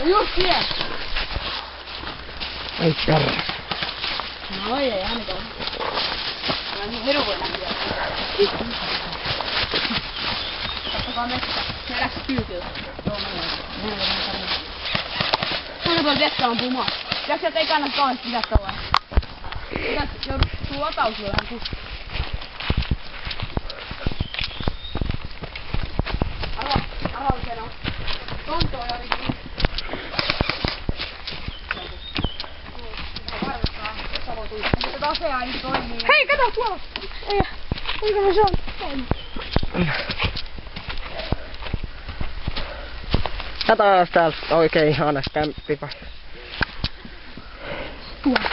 No just siellä. Ei perä. No ei ainakaan. Mä en hirveä näkyä. Katsokaa metsä. Se läks kyykyllä. Joo, menee. Aina voi vettä ampumaan. Pitäis sieltä ei kannata kauheasti pitää kauan. Pitäis joudut sun latausilla vähän kustaa. Arvallisena on tontoa jotenkin. Mutta asea ei toimii. Hei, kato tuolla! Eikä se on. Kato täällä oikein ihana kämppipaikka. Tuolla.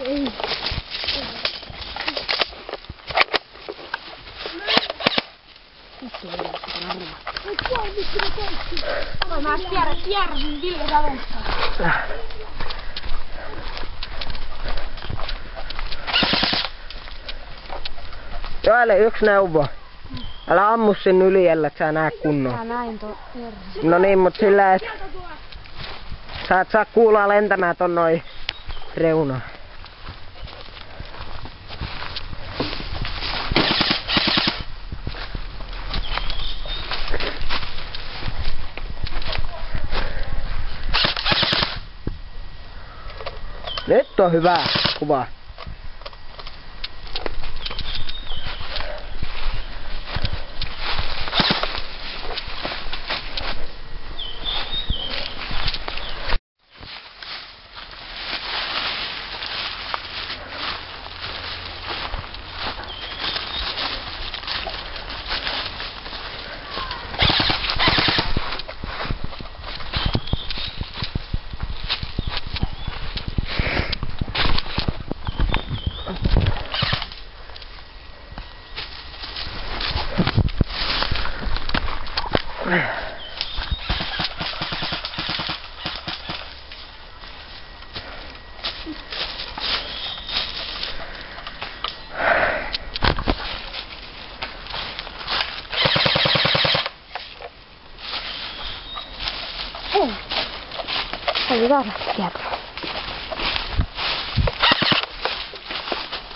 Ei. Mä tiedän Ville Savonsta. Joelle yksi neuvo. Älä ammu sen yli, ellei sä näe kunnolla. Mä näin tuon verran. No niin, mut sillä et... Sä et saa kuulaa lentämään ton noin reunaan. Nyt on hyvä kuva. Ei saada sieltä.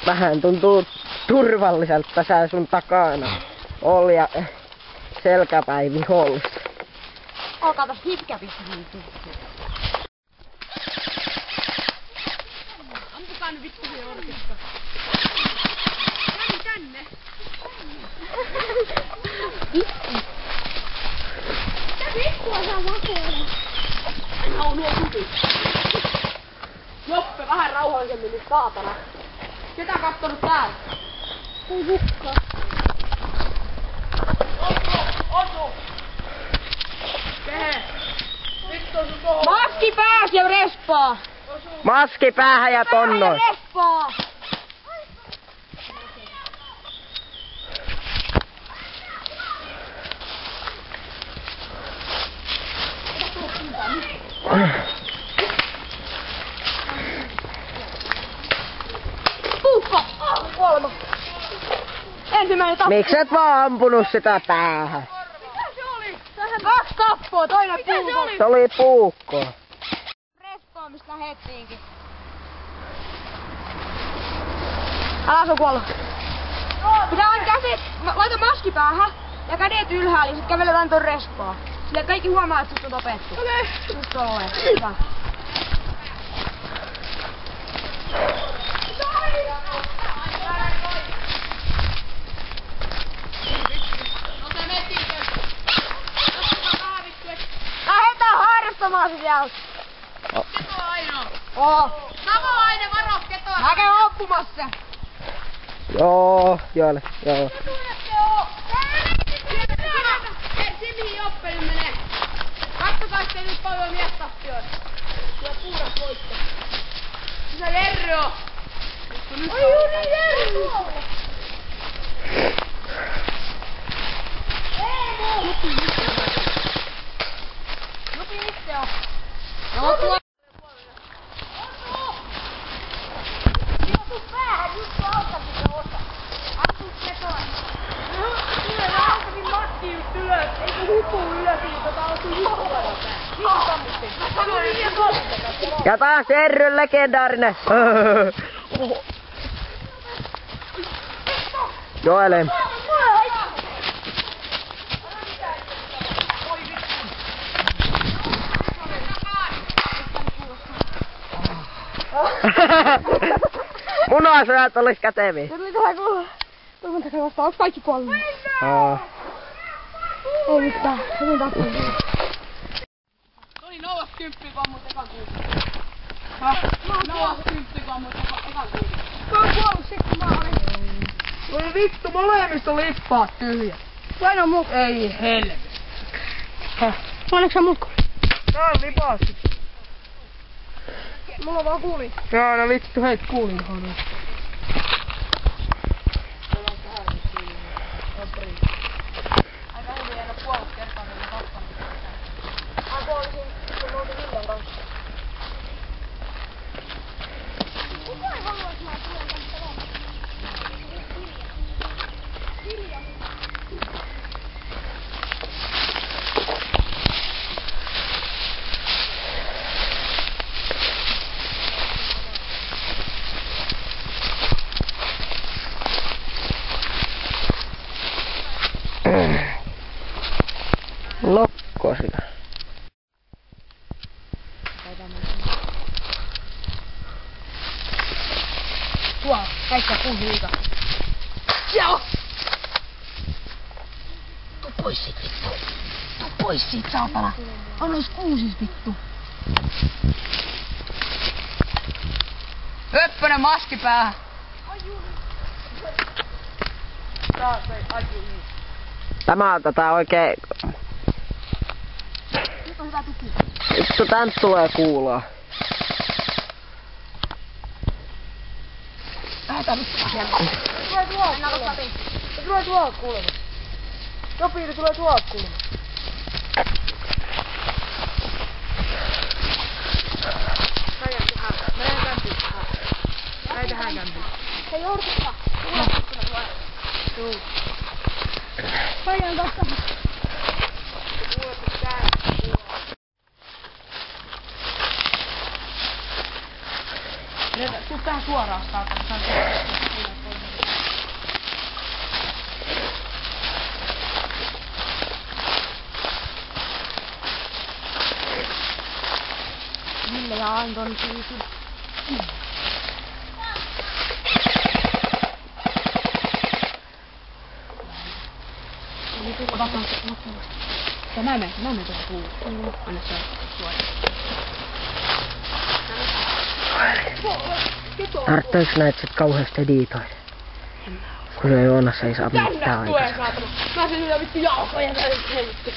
Vähän tuntuu turvalliselta sä sun takana oli ja selkäpäin vihollista. Alkaa tästä hitkäpistä hiityä. Ampukaa nyt vittu siihen orkista. Tänne. Mitä vittua sä vakoilet? On nuo tupi. Joppe, vähän rauhallisemmin nyt saatana. Ketä kattonut täällä? Ei vittua. Osu! Kehe? Vittu on sun tohon. Maski pääs ja respaa! Maski päähän ja tonnoin. Päähän ja respaa! Puukko! Kuolema! Ensimmäinen tappo! Miksi et vaan ampunut sitä päähän? Mitä se oli? Kaksi tappoa, toinen puukko! Se oli puukko. Respaamista lähettiinkin. Älä se kuolla. Pitää aina käsit, laita maski päähän ja kädet ylhäällä ja sit käveletään ton respaa. Sillä kaikki huomaa, että sut on tapettu. Okei. Just tolleen. Hyvä. Lähetään harrastamaan se sieltä. Keto ainoa. Oo. Savolainen varo ketoa. Mä käyn oppumassa. Joo, joo. Mihin Joppe nyt menee? Kattokaa, ettei nyt paljon miestappioita. Kyllä puhdas voitto. Missä Jerry on? Ai juuri Jerry! Jupi itse on. No tuo. Ja taas Erryn legendaarinen. Joele. Munaisrajat olis käteviä. Se tuli tähän kuulla. Toivon takaa vastaan. Onks kaikki kuollut? Ei mitään. Se on tappunut. Toni Noas 10 pammut ekan kuulun. Noas 10 pammut ekan kuulun. Se on kuollut sit kun mä olin. Voi vittu, molemmista lippaat tyhjä. Paino mukku. Ei helvetti. Painatko sä mukku? Tää on lipaasti. Mulla vaan kuuli. Joo, no vittu, heit kuulin kohdalla. Aika hyvin en oo kuollut kertaa, niin mä tappanut. Mä kuolisin, kun mä olin Viljan kanssa. Kuka ei halua, että mä tulen kanssa vaan? Vilja. Lokkosia. Tuo, kaikkea puun hiika. Joo! Tuu pois siitä vittu. Tuu pois siitä saatana. On ois kuusis vittu. Höppönen maski päähän. Tämä on oikein... Nyt on hyvä tuki. Vittu, tän tulee kuuloa. Lähetään nyt siellä. Tulee tuolta kuulemma. Tulee tuolta kuulemma. Jopiiri tulee tuolta kuulemma. Mene kämpiin. Näin tähän kämpiin. Se jouduttaa. Kuule tukkuna tulee. Juu. Pajan kanssa. Tuu tähän suoraan saatana. Ville ja Anton pyysi. Näemme tuossa puulla. Anna se suoraan. Tarttuiks näitä sit kauheasti editoida? Kun se Joonassa ei saa mitään aikaa. Mä sen sitä vittu jalkoja ja vittu.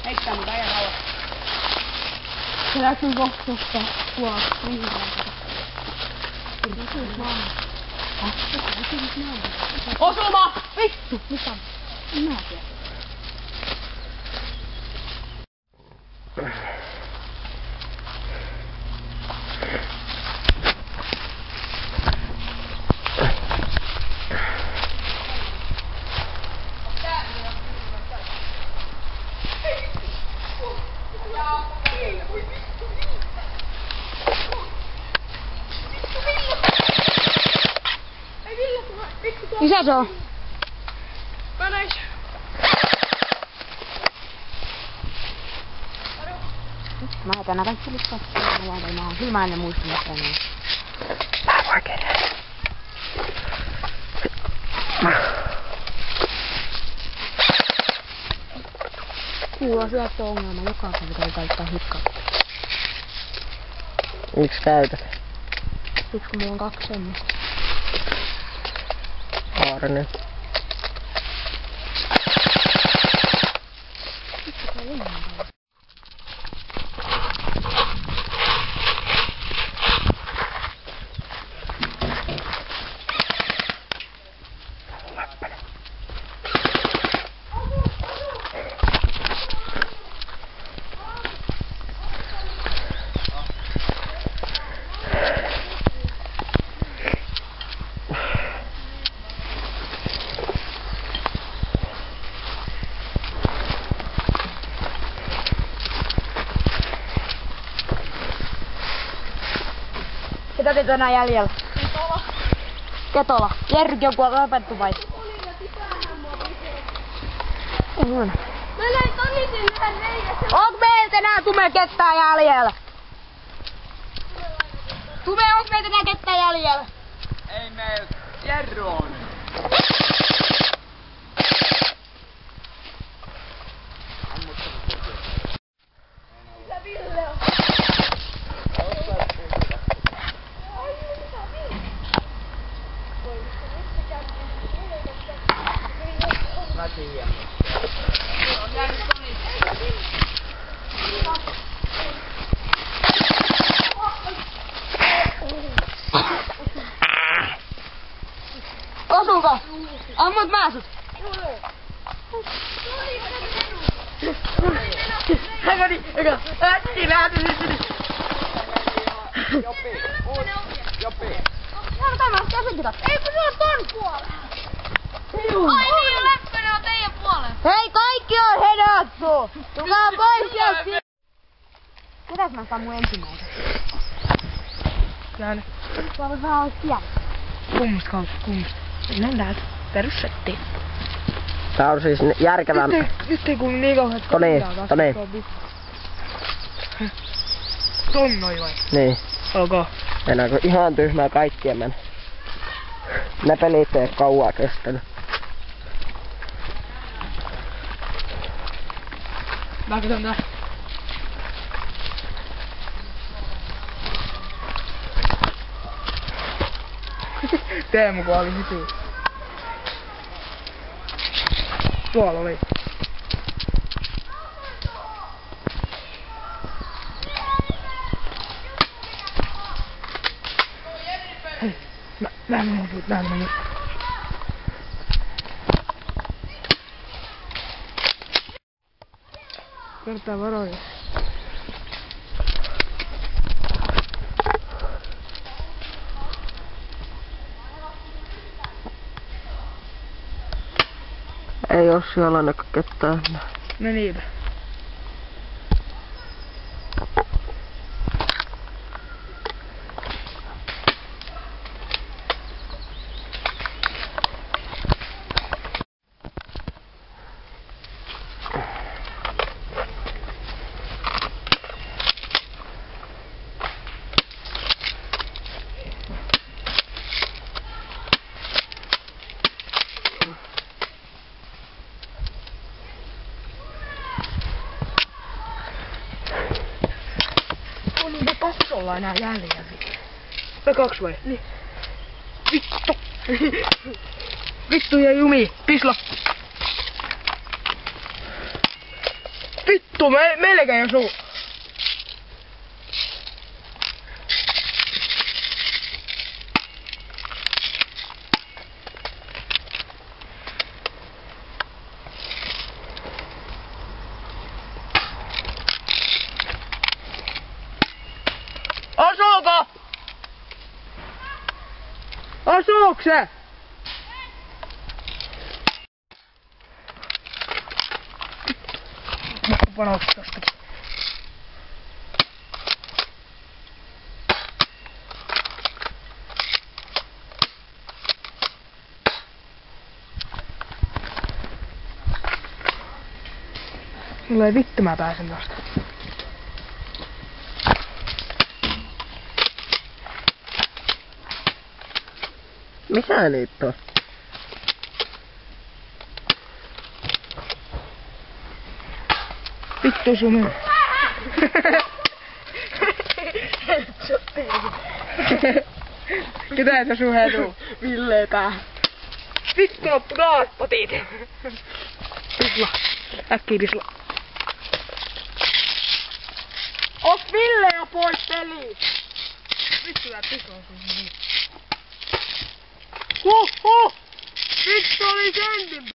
Heittää mut ajan rauha. Se näkyy kohtuusta tuolla vihreältä. Osuma! Vittu! Mitä? Mä tiedän. Missä se on? Meneis! Mä otan nää kaikki listat. Kyllä mä en muista mitään. Mä oikein. Kuulaa syöttöongelma. Jokaisen pitää käyttää hikkaa. Miks käytät? Siksi kun mulla on 2 semmoista. Haarinen. Ketä teitä enää jäljellä? Ketola. Ketola. Jerrykin on kuollut lopettu vai? Mä näin Tonisin yhden reikäsen. Onko meiltä enää Tume ketään jäljellä? Tume, onko meiltä enää ketään jäljellä? Ei meiltä. Jerry on. Mitä Ville on? Mä tiedän. On jäänyt Tonisin. Osuuko? Ammut mä sut. Äkki lähti. Jopi. Täällä tämä käsikitat. Ei kun se on ton puolella. Ai niin, läppänä on teidän puolella. Hei, kaikki on hedattu! Tulkaa pois sieltä! Ketäs mä saan mun ensimmäisen? Näin. Tuolla vähän olisi siellä. Kummasta kautta, kummasta. Mennään täältä. Perussettiin. Tää on siis järkevää. Nyt ei kuulu niin kauhean. Toni. Tonnoi vai? Niin. Ok. Mennäänkö ihan tyhmää kaikkien mennä? Ne pelit ei kauaa kestänyt. Mä katson tää. Teemu kuoli heti. Tuolla oli. Hei, mä menen. Kertaa varoja. Ei oo siellä ainakaan ketään. No niinpä. On niitä kassolla enää jäljellä. Vai 2 vai? Niin. Vittu! Vittu ja jumi! Pisla! Vittu! Melkein osuu! Osuuko? Osuuko se? Mä panoukset tostakin. Mulla ei vittu mä pääsen tosta. Missä niitä on? Vittu sun. Ketä et sun hetuu? Ville pää. Vittu loppu taas potit. Pisla. Äkkiä pisla. Oot Ville jo pois peliin! Vittu tää pisla on sun. Huh! Vittu oli sentin.